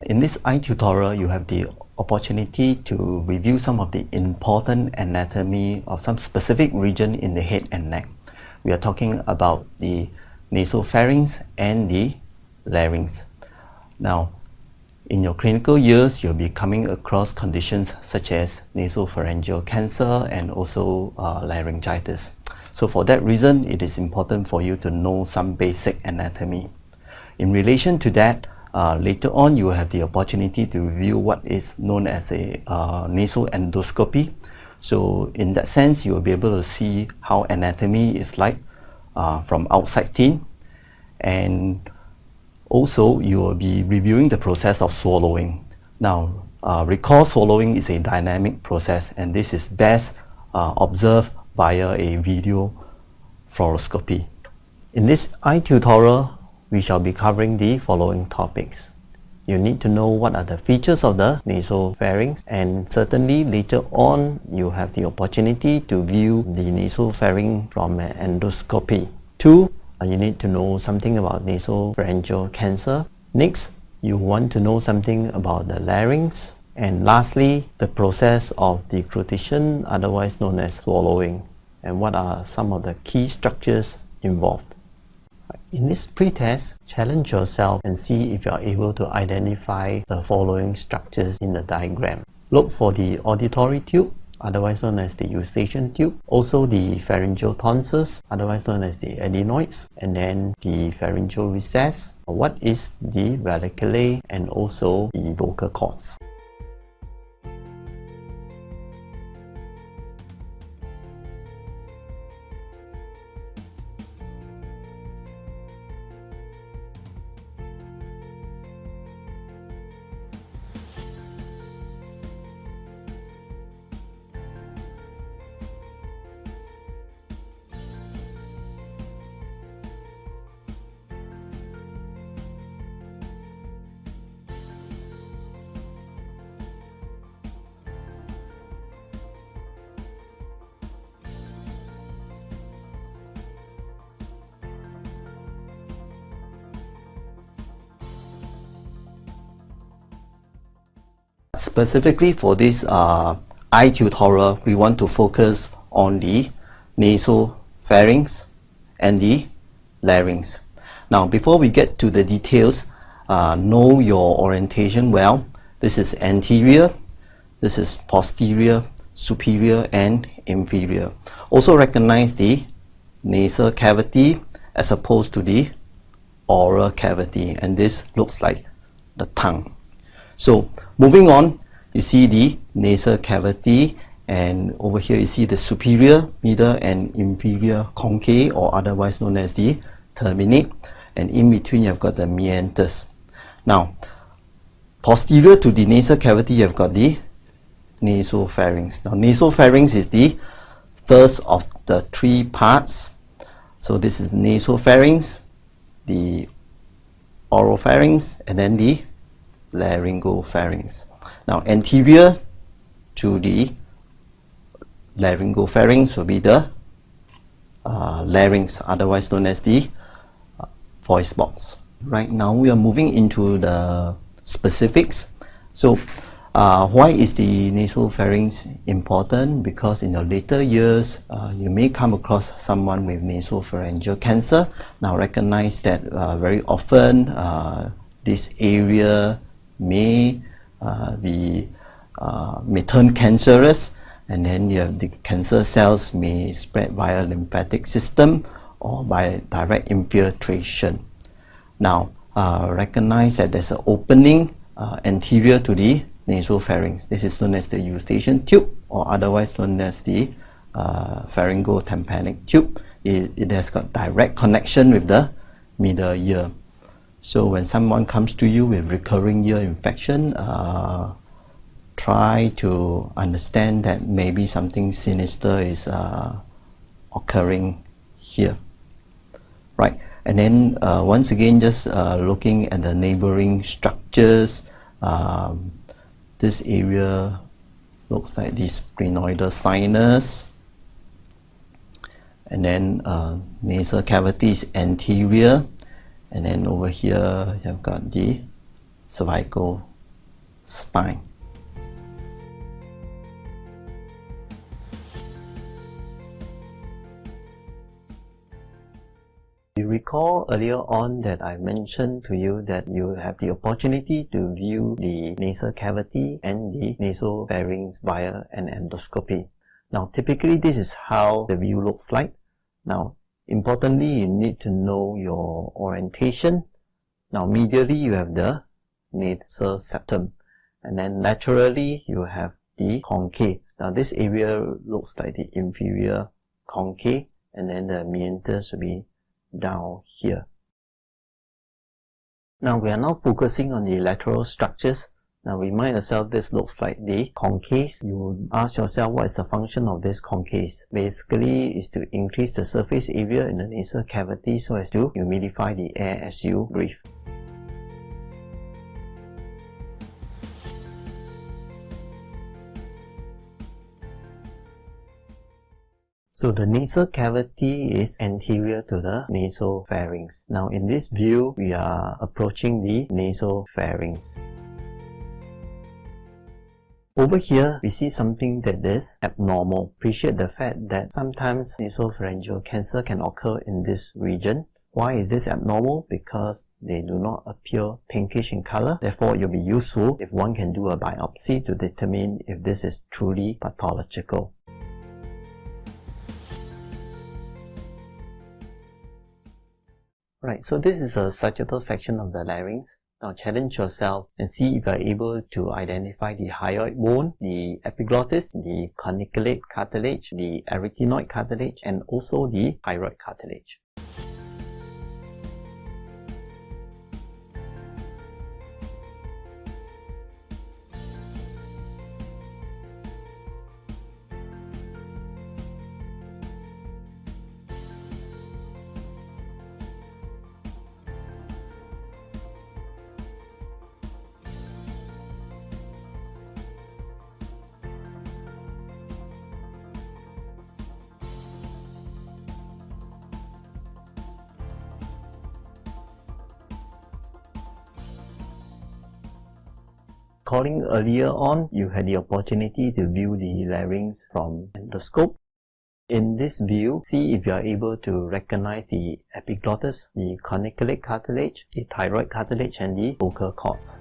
In this eye tutorial, you have the opportunity to review some of the important anatomy of some specific region in the head and neck. We are talking about the nasopharynx and the larynx. Now, in your clinical years, you'll be coming across conditions such as nasopharyngeal cancer and also laryngitis. So for that reason, it is important for you to know some basic anatomy. In relation to that, later on you will have the opportunity to review what is known as a nasal endoscopy. So in that sense, you will be able to see how anatomy is like from outside in, and also you will be reviewing the process of swallowing. Now recall swallowing is a dynamic process, and this is best observed via a video fluoroscopy. In this eye tutorial, we shall be covering the following topics. You need to know what are the features of the nasopharynx, and certainly later on you have the opportunity to view the nasopharynx from an endoscopy. 2, you need to know something about nasopharyngeal cancer. Next, you want to know something about the larynx. And lastly, the process of deglutition, otherwise known as swallowing, and what are some of the key structures involved. In this pretest, challenge yourself and see if you are able to identify the following structures in the diagram. Look for the auditory tube, otherwise known as the eustachian tube, also the pharyngeal tonsils, otherwise known as the arytenoids, and then the pharyngeal recess, what is the valleculae, and also the vocal cords. Specifically for this eye tutorial, we want to focus on the nasopharynx and the larynx. Now, before we get to the details, know your orientation well. This is anterior, this is posterior, superior, and inferior. Also recognize the nasal cavity as opposed to the oral cavity, and this looks like the tongue. So moving on, you see the nasal cavity, and over here you see the superior, middle, and inferior conchae, or otherwise known as the terminate, and in between you've got the meatus. Now, posterior to the nasal cavity you've got the nasopharynx. Now, nasopharynx is the first of the 3 parts. So this is the nasopharynx, the oropharynx, and then the laryngopharynx. Now, anterior to the laryngopharynx will be the larynx, otherwise known as the voice box. Right now we are moving into the specifics. So why is the nasopharynx important? Because in your later years you may come across someone with nasopharyngeal cancer. Now recognize that very often this area may turn cancerous, and then the cancer cells may spread via lymphatic system or by direct infiltration. Now recognize that there's an opening anterior to the nasopharynx. This is known as the eustachian tube, or otherwise known as the pharyngotympanic tube. It has got direct connection with the middle ear. So when someone comes to you with recurring ear infection, try to understand that maybe something sinister is occurring here, right? And then once again, just looking at the neighboring structures, this area looks like the sphenoidal sinus, and then nasal cavity is anterior, and then over here you've got the cervical spine. You recall earlier on that I mentioned to you that you have the opportunity to view the nasal cavity and the nasopharynx via an endoscopy. Now, typically this is how the view looks like. Now, importantly, you need to know your orientation. Now, medially you have the nasal septum, and then laterally you have the concave. Now, this area looks like the inferior concave, and then the meanders will be down here. Now we are now focusing on the lateral structures. Now remind yourself this looks like the concave. You ask yourself what is the function of this concave. Basically is to increase the surface area in the nasal cavity so as to humidify the air as you breathe. So the nasal cavity is anterior to the nasopharynx. Now in this view, we are approaching the nasopharynx. Over here, we see something that is abnormal. Appreciate the fact that sometimes nasopharyngeal cancer can occur in this region. Why is this abnormal? Because they do not appear pinkish in color. Therefore, it will be useful if one can do a biopsy to determine if this is truly pathological. Right, so this is a sagittal section of the larynx. Now challenge yourself and see if you are able to identify the hyoid bone, the epiglottis, the corniculate cartilage, the arytenoid cartilage, and also the thyroid cartilage. Recalling earlier on, you had the opportunity to view the larynx from endoscope. In this view, see if you are able to recognize the epiglottis, the corniculate cartilage, the thyroid cartilage, and the vocal cords.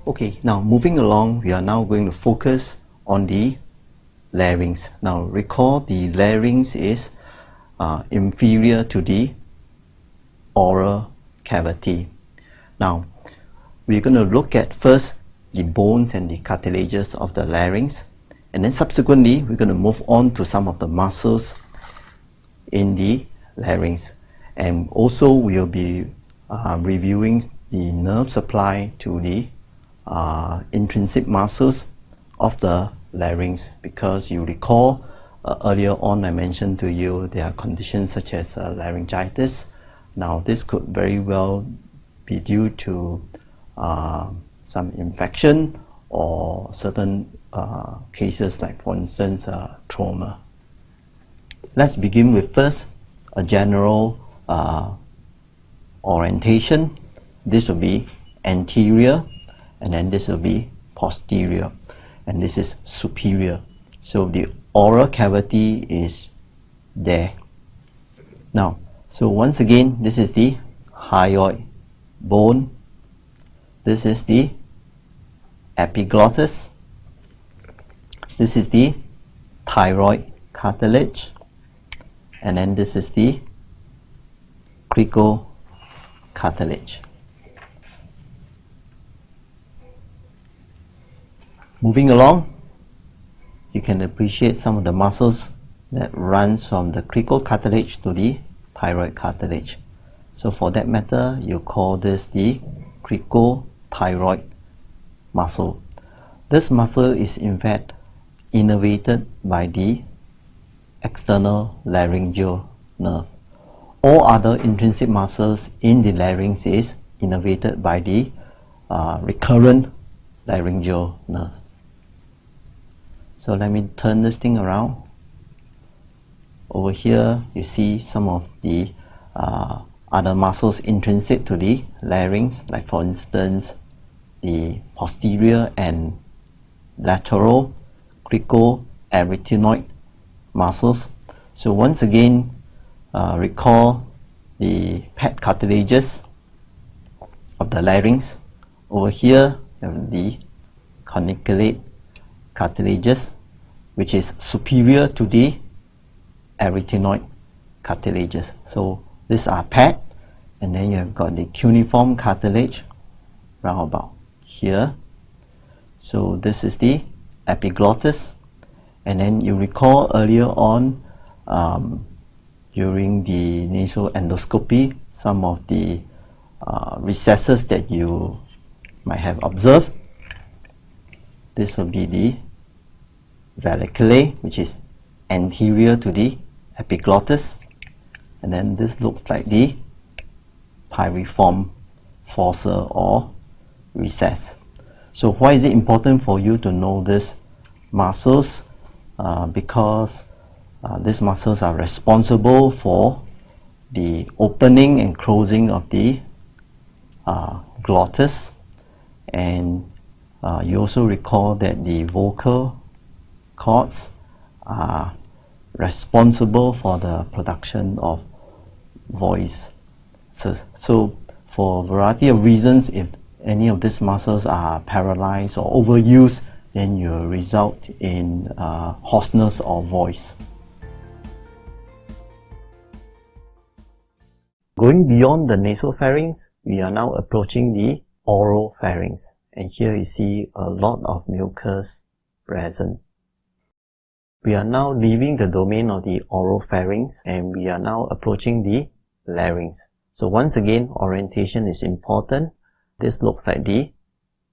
Okay, now moving along, we are now going to focus on the larynx. Now recall the larynx is inferior to the oral cavity. Now we're going to look at first the bones and the cartilages of the larynx, and then subsequently we're going to move on to some of the muscles in the larynx, and also we'll be reviewing the nerve supply to the intrinsic muscles of the larynx, because you recall earlier on I mentioned to you there are conditions such as laryngitis. Now this could very well be due to some infection or certain cases like, for instance, trauma. Let's begin with first a general orientation. This will be anterior, and then this will be posterior, and this is superior. So the oral cavity is there. Now, so once again, this is the hyoid bone, this is the epiglottis, this is the thyroid cartilage, and then this is the cricoid cartilage. Moving along, you can appreciate some of the muscles that runs from the cricoid cartilage to the thyroid cartilage. So for that matter, you call this the cricothyroid muscle. This muscle is in fact innervated by the external laryngeal nerve. All other intrinsic muscles in the larynx is innervated by the recurrent laryngeal nerve. So let me turn this thing around. Over here you see some of the other muscles intrinsic to the larynx, like for instance the posterior and lateral cricoid muscles. So once again, recall the pet cartilages of the larynx. Over here you have the corniculate cartilages, which is superior to the arytenoid cartilages. So these are pet, and then you have got the cuneiform cartilage round about here. So this is the epiglottis, and then you recall earlier on during the nasal endoscopy some of the recesses that you might have observed. This will be the valleculae, which is anterior to the epiglottis, and then this looks like the piriform fossa or recess. So why is it important for you to know these muscles? Because these muscles are responsible for the opening and closing of the glottis, and you also recall that the vocal cords are responsible for the production of voice. So for a variety of reasons, if any of these muscles are paralyzed or overused, then you result in hoarseness or voice. Going beyond the nasopharynx, we are now approaching the oropharynx, and here you see a lot of mucus present. We are now leaving the domain of the oropharynx and we are now approaching the larynx. So once again, orientation is important. This looks like the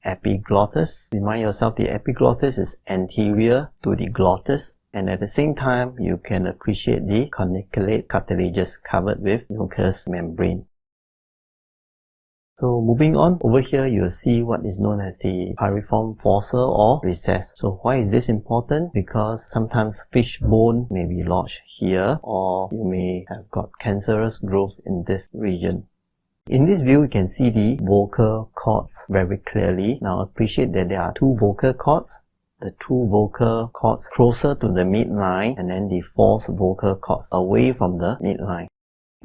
epiglottis. Remind yourself the epiglottis is anterior to the glottis, and at the same time you can appreciate the corniculate cartilages covered with mucous membrane. So moving on, over here you'll see what is known as the piriform fossa or recess. So why is this important? Because sometimes fish bone may be lodged here, or you may have got cancerous growth in this region. In this view, you can see the vocal cords very clearly. Now appreciate that there are two vocal cords. The two vocal cords closer to the midline, and then the false vocal cords away from the midline.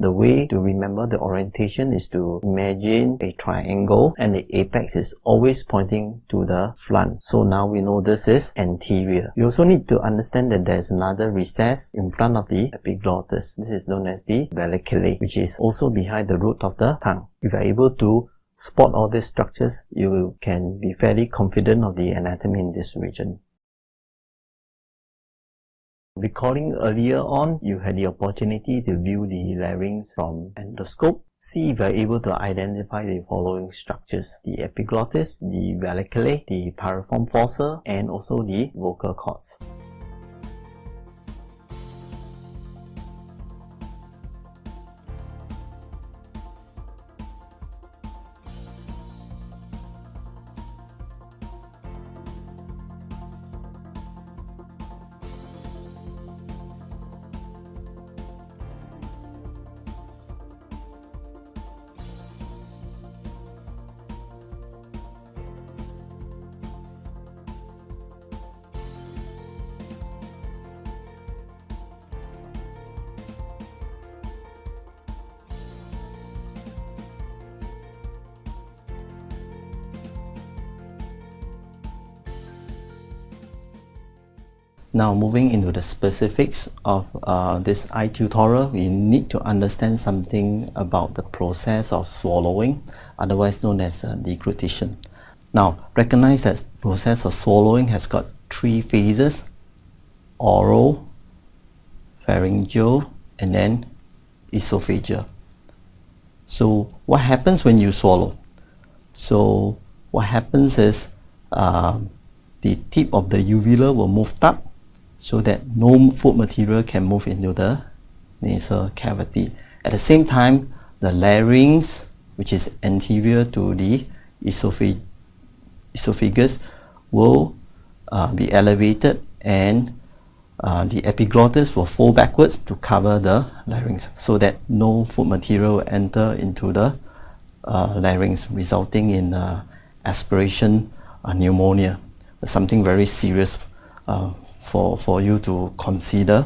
The way to remember the orientation is to imagine a triangle and the apex is always pointing to the front. So now we know this is anterior. You also need to understand that there is another recess in front of the epiglottis. This is known as the valleculae, which is also behind the root of the tongue. If you are able to spot all these structures, you can be fairly confident of the anatomy in this region. Recalling earlier on, you had the opportunity to view the larynx from endoscope. See if you are able to identify the following structures: the epiglottis, the valleculae, the piriform fossa, and also the vocal cords. Now moving into the specifics of this eye tutorial, we need to understand something about the process of swallowing, otherwise known as deglutition. Now recognize that the process of swallowing has got three phases: oral, pharyngeal, and then esophageal. So what happens when you swallow? So what happens is the tip of the uvula will move up so that no food material can move into the nasal cavity. At the same time, the larynx, which is anterior to the esophagus, will be elevated, and the epiglottis will fold backwards to cover the larynx so that no food material will enter into the larynx, resulting in aspiration pneumonia. Something very serious for you to consider.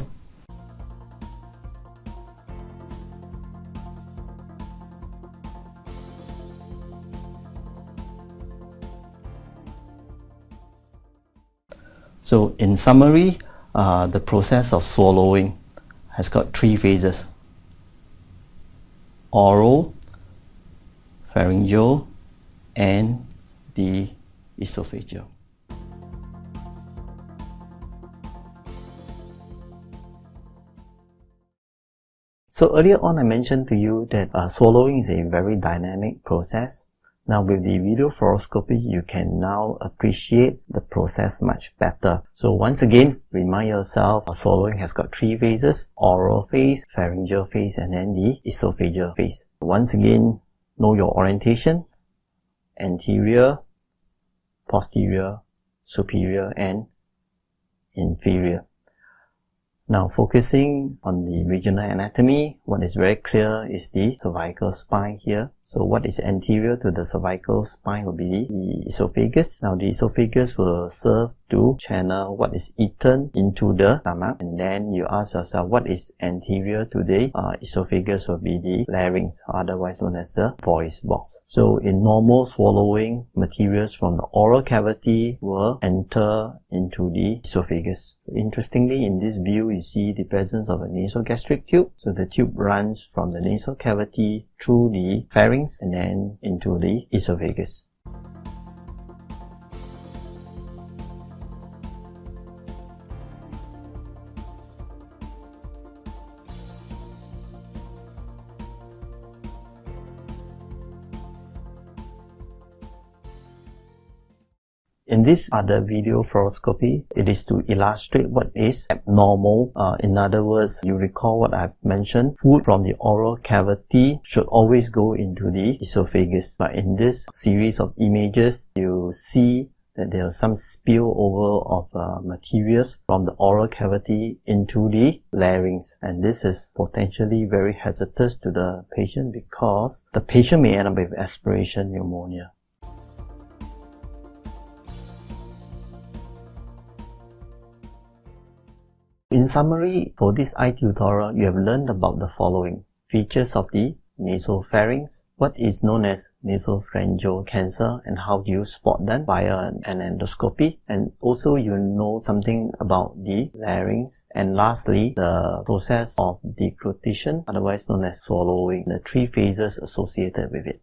So in summary, the process of swallowing has got three phases: oral, pharyngeal, and the esophageal. So earlier on I mentioned to you that swallowing is a very dynamic process. Now with the video fluoroscopy, you can now appreciate the process much better. So once again, remind yourself, swallowing has got three phases: oral phase, pharyngeal phase, and then the esophageal phase. Once again, know your orientation: anterior, posterior, superior, and inferior. Now focusing on the regional anatomy, what is very clear is the cervical spine here. So what is anterior to the cervical spine will be the esophagus. Now the esophagus will serve to channel what is eaten into the stomach, and then you ask yourself what is anterior to the esophagus will be the larynx, otherwise known as the voice box. So in normal swallowing, materials from the oral cavity will enter into the esophagus. So interestingly, in this view you see the presence of a nasogastric tube. So the tube runs from the nasal cavity through the pharynx and then into the esophagus. In this other video fluoroscopy, it is to illustrate what is abnormal. In other words, you recall what I've mentioned, food from the oral cavity should always go into the esophagus. But in this series of images, you see that there is some spillover of materials from the oral cavity into the larynx, and this is potentially very hazardous to the patient because the patient may end up with aspiration pneumonia. In summary, for this eye tutorial, you have learned about the following: features of the nasopharynx, what is known as nasopharyngeal cancer and how do you spot them via an endoscopy, and also you know something about the larynx, and lastly, the process of deglutition, otherwise known as swallowing, the three phases associated with it.